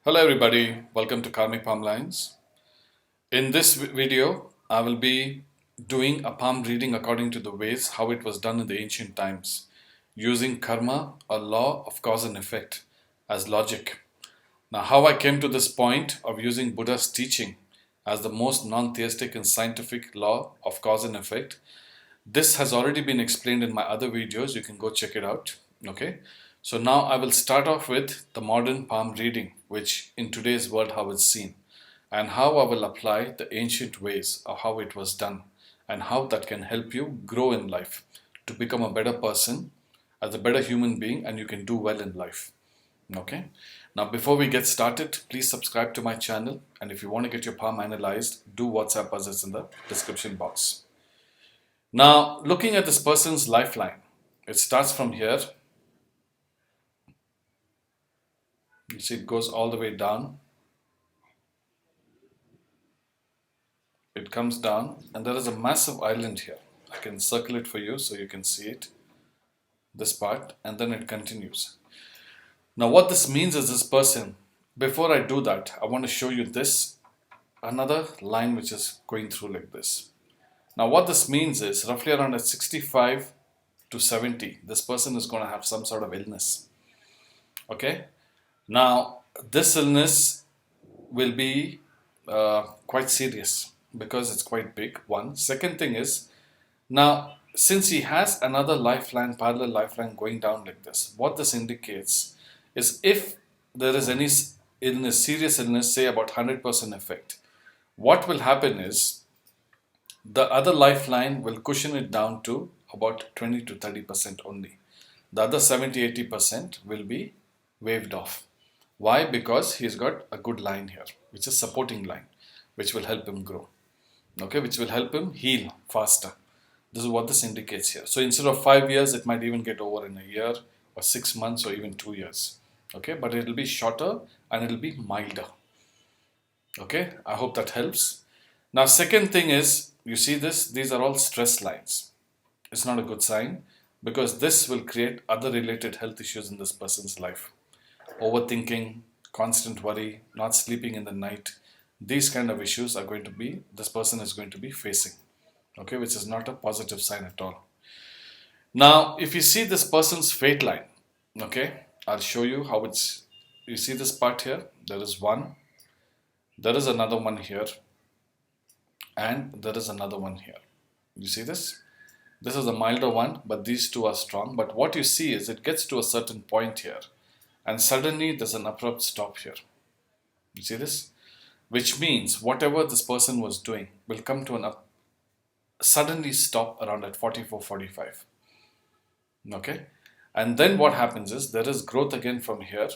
Hello everybody, welcome to Karmic Palm Lines. In this video, I will be doing a palm reading according to the ways how it was done in the ancient times, using karma, a law of cause and effect, as logic. Now, how I came to this point of using Buddha's teaching as the most non-theistic and scientific law of cause and effect, this has already been explained in my other videos. You can go check it out. Okay. So now I will start off with the modern palm reading, which in today's world how it's seen, and how I will apply the ancient ways of how it was done, and how that can help you grow in life to become a better person, as a better human being, and you can do well in life. Okay. Now before we get started, please subscribe to my channel, and if you want to get your palm analyzed, do WhatsApp us, it's in the description box. Now, looking at this person's lifeline, it starts from here. You see, it goes all the way down. It comes down, and there is a massive island here. I can circle it for you so you can see it. This part, and then it continues. Now, what this means is this person, before I do that, I want to show you this, another line which is going through like this. Now, what this means is roughly around at 65 to 70, this person is going to have some sort of illness. Okay. Now, this illness will be quite serious because it's quite big. One. Second thing is, now, since he has another lifeline, parallel lifeline going down like this, what this indicates is if there is any illness, serious illness, say about 100% effect, what will happen is the other lifeline will cushion it down to about 20 to 30% only. The other 70-80% will be waved off. Why? Because he's got a good line here, which is supporting line, which will help him grow. Okay, which will help him heal faster. This is what this indicates here. So instead of 5 years, it might even get over in a year or 6 months or even 2 years. Okay, but it will be shorter and it will be milder. Okay, I hope that helps. Now, second thing is, you see this, these are all stress lines. It's not a good sign because this will create other related health issues in this person's life. Overthinking, constant worry, not sleeping in the night, these kind of issues are going to be, this person is going to be facing. Okay, which is not a positive sign at all. Now, if you see this person's fate line, okay, I'll show you how it's, you see this part here, there is one, there is another one here, and there is another one here. You see this? This is a milder one, but these two are strong. But what you see is it gets to a certain point here, and suddenly there's an abrupt stop here. You see this? Which means whatever this person was doing will come to an suddenly stop around at 44, 45. Okay? And then what happens is there is growth again from here.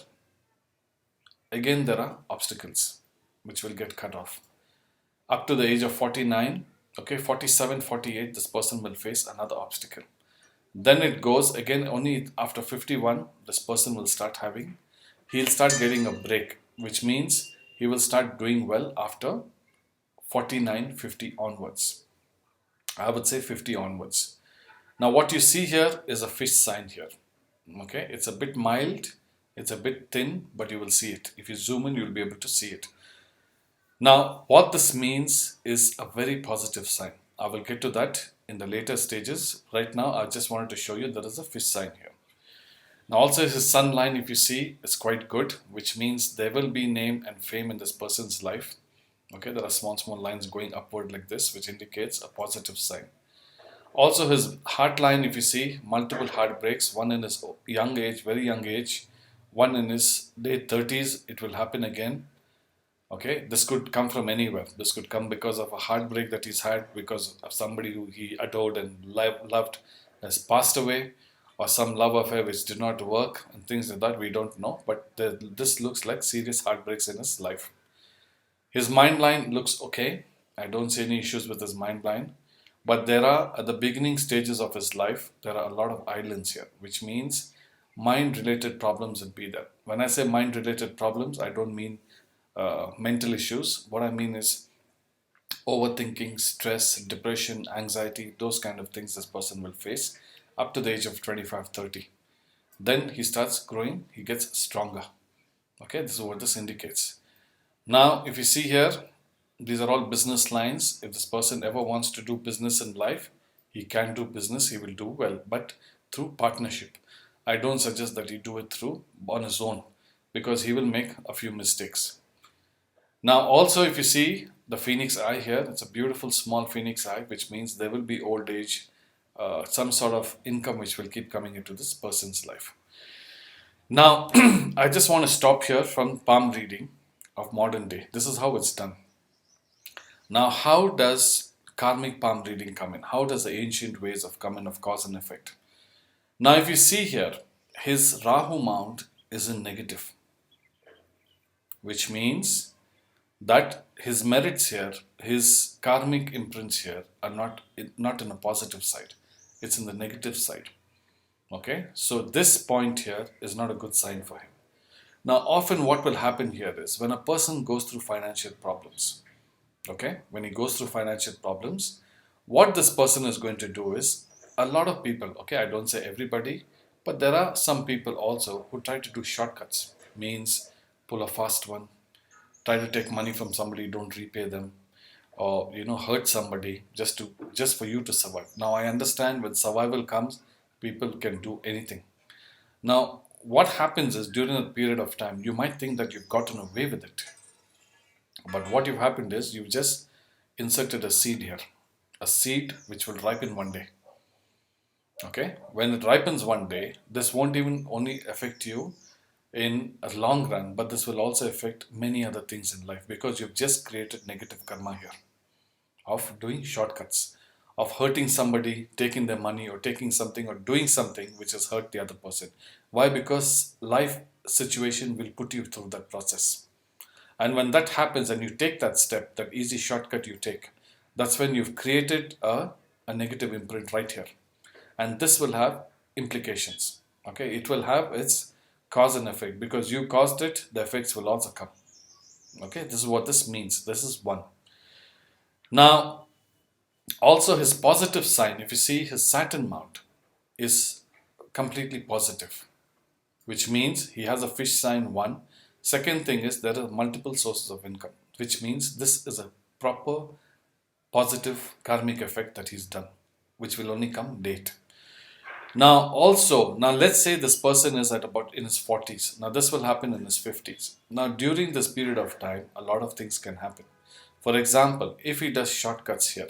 Again, there are obstacles which will get cut off. Up to the age of 49, okay, 47, 48, this person will face another obstacle. Then it goes again only after 51, this person will start having, he'll start getting a break, which means he will start doing well after 49, 50 onwards. I would say 50 onwards. Now what you see here is a fish sign here. Okay, it's a bit mild, it's a bit thin, but you will see it. If you zoom in, you'll be able to see it. Now, what this means is a very positive sign. I will get to that in the later stages. Right now, I just wanted to show you there is a fish sign here. Now, also his sun line, if you see, is quite good, which means there will be name and fame in this person's life. Okay, there are small lines going upward like this, which indicates a positive sign. Also, his heart line, if you see, multiple heartbreaks, one in his young age, very young age, one in his late 30s, it will happen again. Okay, this could come from anywhere. This could come because of a heartbreak that he's had because of somebody who he adored and loved has passed away, or some love affair which did not work and things like that. We don't know, but this looks like serious heartbreaks in his life. His mind line looks okay. I don't see any issues with his mind line, but there are, at the beginning stages of his life, there are a lot of islands here, which means mind-related problems will be there. When I say mind-related problems, I don't mean mental issues. What I mean is overthinking, stress, depression, anxiety, those kind of things this person will face up to the age of 25, 30. Then he starts growing, he gets stronger. Okay, this is what this indicates. Now, if you see here, these are all business lines. If this person ever wants to do business in life, he can do business, he will do well, but through partnership. I don't suggest that he do it through on his own because he will make a few mistakes. Now, also, if you see the phoenix eye here, it's a beautiful small phoenix eye, which means there will be old age, some sort of income which will keep coming into this person's life. Now, I just want to stop here from palm reading of modern day. This is how it's done. Now, how does karmic palm reading come in? How does the ancient ways of come in of cause and effect? Now, if you see here, his Rahu mount is in negative, which means that his merits here, his karmic imprints here are not in a positive side. It's in the negative side. Okay, so this point here is not a good sign for him. Now, often what will happen here is when a person goes through financial problems, okay, when he goes through financial problems, what this person is going to do is a lot of people, okay, I don't say everybody, but there are some people also who try to do shortcuts, means pull a fast one, try to take money from somebody, don't repay them, or hurt somebody just for you to survive. Now I understand when survival comes, people can do anything. Now what happens is during a period of time you might think that you've gotten away with it, but what you've happened is you've just inserted a seed here, a seed which will ripen one day. Okay, when it ripens one day, this won't even only affect you in a long run, but this will also affect many other things in life because you've just created negative karma here of doing shortcuts, of hurting somebody, taking their money, or taking something or doing something which has hurt the other person. Why? Because life situation will put you through that process. And when that happens and you take that step, that easy shortcut you take, that's when you've created a negative imprint right here. And this will have implications. Okay, it will have its cause and effect because you caused it, the effects will also come. Okay, this is what this means. This is one. Now, also his positive sign, if you see his Saturn mount is completely positive, which means he has a fish sign one. Second thing is there are multiple sources of income, which means this is a proper positive karmic effect that he's done, which will only come late. Now let's say this person is at about in his 40s. Now this will happen in his 50s. Now during this period of time, a lot of things can happen. For example, if he does shortcuts here,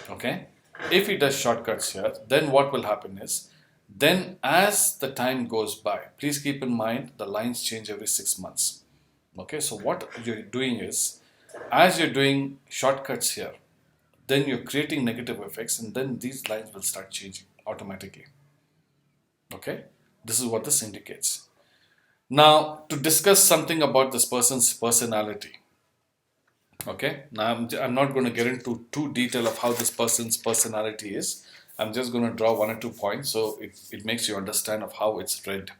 okay, if he does shortcuts here, then what will happen is, then as the time goes by, please keep in mind the lines change every 6 months. Okay, so what you're doing is, as you're doing shortcuts here, then you're creating negative effects and then these lines will start changing automatically. Okay, this is what this indicates. Now, to discuss something about this person's personality. Okay, now I'm not going to get into too detail of how this person's personality is. I'm just going to draw one or two points so it makes you understand of how it's read.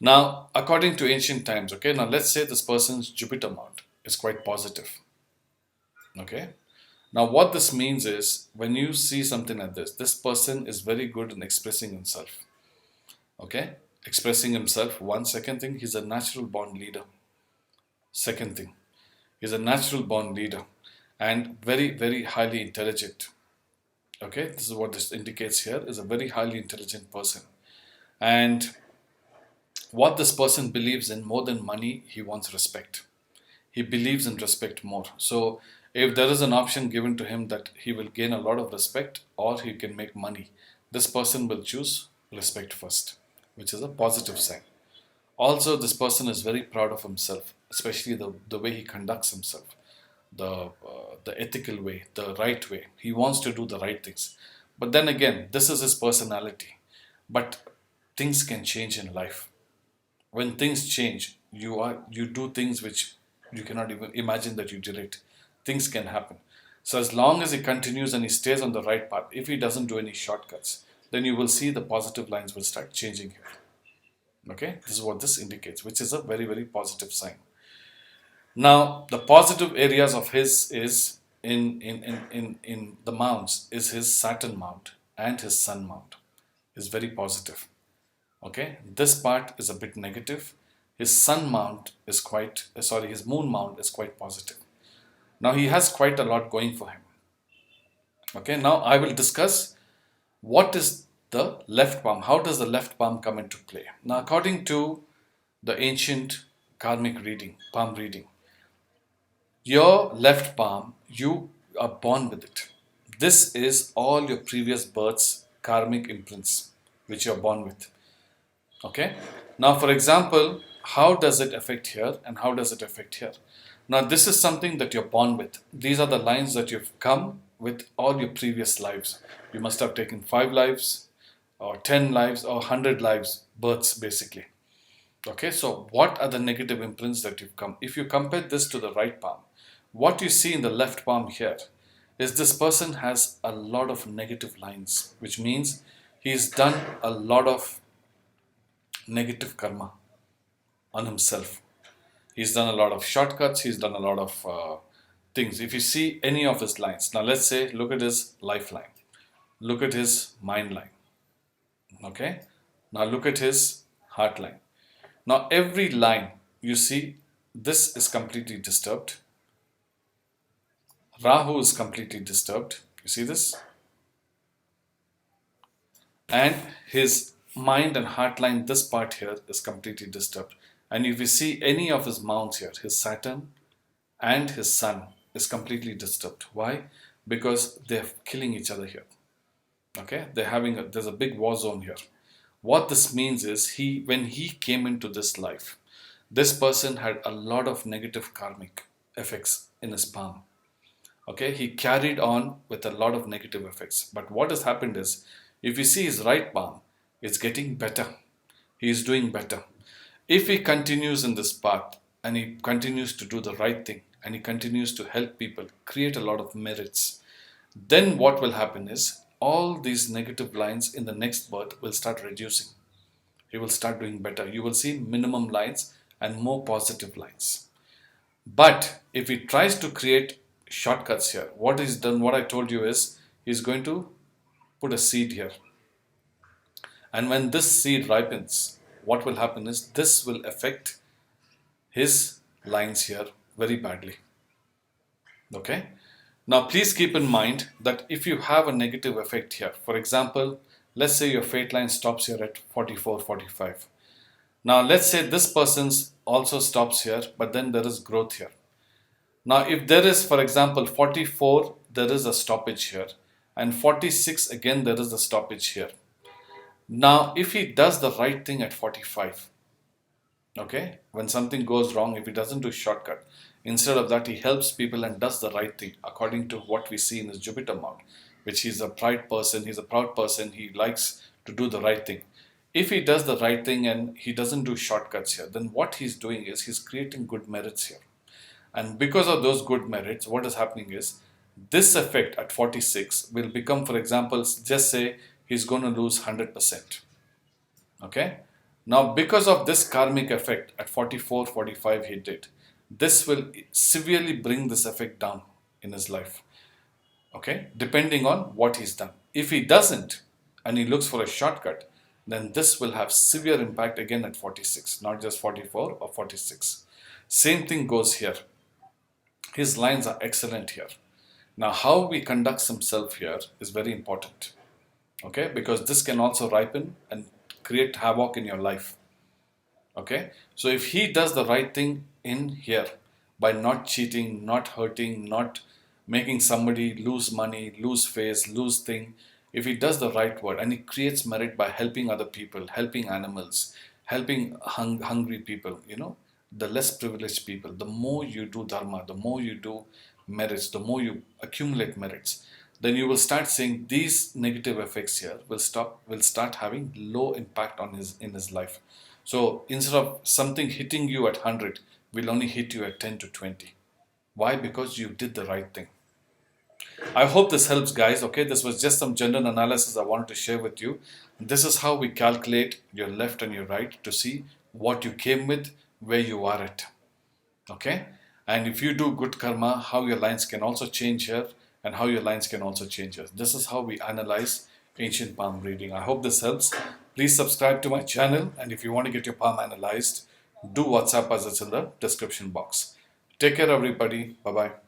Now, according to ancient times, okay, now let's say this person's Jupiter mount is quite positive. Okay, now what this means is when you see something like this person is very good in expressing himself. Okay, expressing himself. One second thing, he's a natural born leader. Second thing, he's a natural born leader and very, very highly intelligent. Okay, this is what this indicates here, is a very highly intelligent person. And what this person believes in more than money, he wants respect. He believes in respect more. So if there is an option given to him that he will gain a lot of respect or he can make money, this person will choose respect first, which is a positive sign. Also, this person is very proud of himself, especially the way he conducts himself, the ethical way, the right way. He wants to do the right things. But then again, this is his personality. But things can change in life. When things change, you do things which you cannot even imagine that you did it. Things can happen. So as long as he continues and he stays on the right path, if he doesn't do any shortcuts, then you will see the positive lines will start changing here. Okay, this is what this indicates, which is a very, very positive sign. Now, the positive areas of his is in the mounts is his Saturn mount and his Sun mount is very positive. Okay, this part is a bit negative. his sun mount is quite, sorry, his moon mount is quite positive. Now he has quite a lot going for him. Okay, now I will discuss what is the left palm. How does the left palm come into play? Now, according to the ancient karmic reading, palm reading, your left palm, you are born with it. This is all your previous births' karmic imprints, which you're born with. Okay. Now, for example, how does it affect here and how does it affect here? Now, this is something that you're born with. These are the lines that you've come with all your previous lives. You must have taken 5 lives, or 10 lives, or 100 lives, births basically. Okay, so what are the negative imprints that you've come? If you compare this to the right palm, what you see in the left palm here is this person has a lot of negative lines, which means he's done a lot of negative karma on himself. He's done a lot of shortcuts, he's done a lot of things. If you see any of his lines, now let's say, look at his lifeline, look at his mind line. Okay, now look at his heart line. Now, every line you see, this is completely disturbed. Rahu is completely disturbed. You see this? And his mind and heart line, this part here is completely disturbed. And if you see any of his mounts here, his Saturn and his Sun is completely disturbed. Why? Because they're killing each other here. Okay, there's a big war zone here. What this means is when he came into this life, this person had a lot of negative karmic effects in his palm. Okay, he carried on with a lot of negative effects. But what has happened is, if you see his right palm, it's getting better. He is doing better. If he continues in this path and he continues to do the right thing and he continues to help people, create a lot of merits, then what will happen is all these negative lines in the next birth will start reducing. He will start doing better. You will see minimum lines and more positive lines. But if he tries to create shortcuts here, what he's done, what I told you is, he's going to put a seed here. And when this seed ripens, what will happen is this will affect his lines here very badly. Okay. Now, please keep in mind that if you have a negative effect here, for example, let's say your fate line stops here at 44, 45. Now, let's say this person's also stops here, but then there is growth here. Now, if there is, for example, 44, there is a stoppage here, and 46, again, there is a stoppage here. Now, if he does the right thing at 45, okay, when something goes wrong, if he doesn't do shortcut, instead of that, he helps people and does the right thing according to what we see in his Jupiter mount, which he's a proud person, he likes to do the right thing. If he does the right thing and he doesn't do shortcuts here, then what he's doing is he's creating good merits here. And because of those good merits, what is happening is this effect at 46 will become, for example, just say he's going to lose 100%. Okay. Now, because of this karmic effect at 44, 45 he did, this will severely bring this effect down in his life. Okay. Depending on what he's done. If he doesn't and he looks for a shortcut, then this will have severe impact again at 46, not just 44 or 46. Same thing goes here. His lines are excellent here. Now, how we conduct himself here is very important. Okay, because this can also ripen and create havoc in your life. Okay, so if he does the right thing in here by not cheating, not hurting, not making somebody lose money, lose face, lose thing, if he does the right word and he creates merit by helping other people, helping animals, helping hungry people, the less privileged people, the more you do dharma, the more you do merits, the more you accumulate merits, then you will start seeing these negative effects here will start having low impact in his life. So instead of something hitting you at 100, will only hit you at 10 to 20. Why? Because you did the right thing. I hope this helps, guys. Okay, this was just some general analysis I wanted to share with you. This is how we calculate your left and your right to see what you came with, where you are at. Okay, and if you do good karma, how your lines can also change here and how your lines can also change here. This is how we analyze ancient palm reading. I hope this helps. Please subscribe to my channel, and if you want to get your palm analyzed, do WhatsApp us, it's in the description box. Take care, everybody. Bye bye.